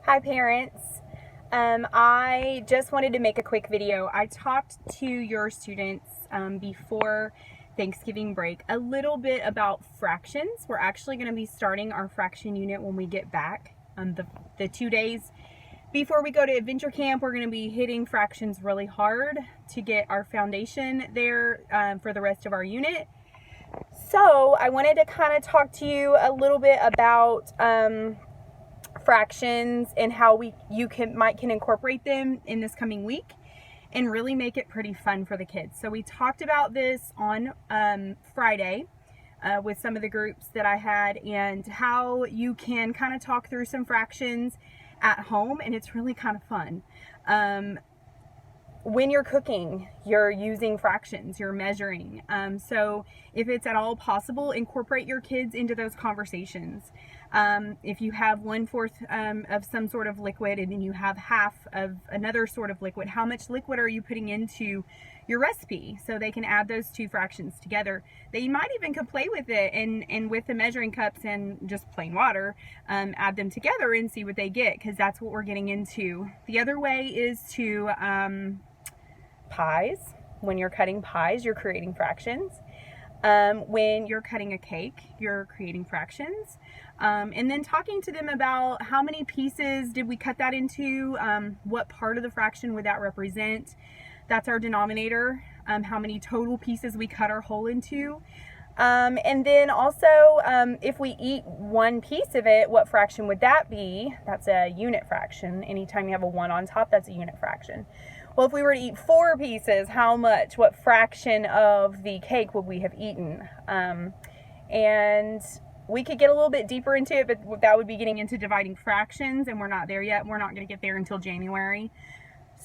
Hi parents. I just wanted to make a quick video. I talked to your students before Thanksgiving break a little bit about fractions. We're actually going to be starting our fraction unit when we get back. The 2 days before we go to adventure camp, we're going to be hitting fractions really hard to get our foundation there for the rest of our unit. So I wanted to kind of talk to you a little bit about fractions and how you can incorporate them in this coming week and really make it pretty fun for the kids. So we talked about this on Friday with some of the groups that I had, and how you can kind of talk through some fractions at home, and it's really kind of fun. When you're cooking, you're using fractions, you're measuring. So if it's at all possible, incorporate your kids into those conversations. If you have 1/4 of some sort of liquid and then you have half of another sort of liquid, how much liquid are you putting into your recipe? So they can add those two fractions together. They might even could play with it and with the measuring cups and just plain water, add them together and see what they get, because that's what we're getting into. The other way is to pies. When you're cutting pies, you're creating fractions. When you're cutting a cake, you're creating fractions. And then talking to them about how many pieces did we cut that into, what part of the fraction would that represent? That's our denominator, how many total pieces we cut our whole into. And then also, if we eat one piece of it, what fraction would that be? That's a unit fraction. Anytime you have a 1 on top, that's a unit fraction. Well, if we were to eat 4 pieces, how much, what fraction of the cake would we have eaten? And we could get a little bit deeper into it, but that would be getting into dividing fractions, and we're not there yet. We're not going to get there until January.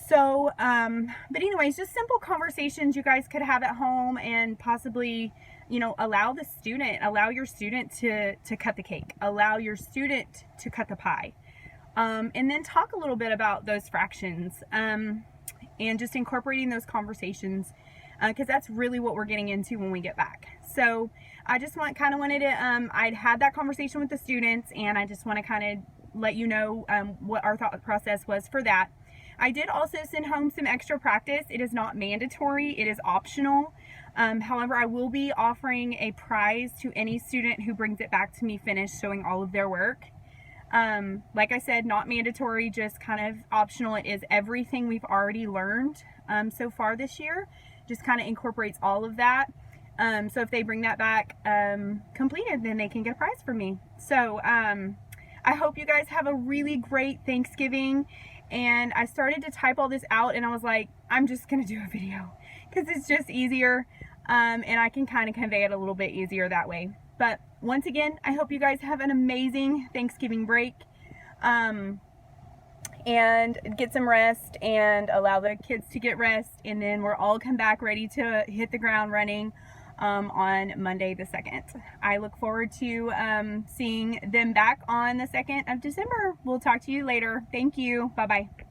So, but anyways, just simple conversations you guys could have at home, and possibly, allow your student to cut the cake, allow your student to cut the pie. And then talk a little bit about those fractions, and just incorporating those conversations, because that's really what we're getting into when we get back. So I just wanted to, I'd had that conversation with the students, and I just want to kind of let you know what our thought process was for that. I did also send home some extra practice. It is not mandatory, it is optional. However, I will be offering a prize to any student who brings it back to me finished, showing all of their work. Like I said, not mandatory, just kind of optional. It is everything we've already learned so far this year, just kind of incorporates all of that. So if they bring that back completed, then they can get a prize from me. So I hope you guys have a really great Thanksgiving. And I started to type all this out, and I was like, I'm just gonna do a video because it's just easier, and I can kind of convey it a little bit easier that way. But once again, I hope you guys have an amazing Thanksgiving break, and get some rest and allow the kids to get rest, and then we'll all come back ready to hit the ground running on Monday the 2nd. I look forward to seeing them back on the 2nd of December. We'll talk to you later. Thank you. Bye-bye.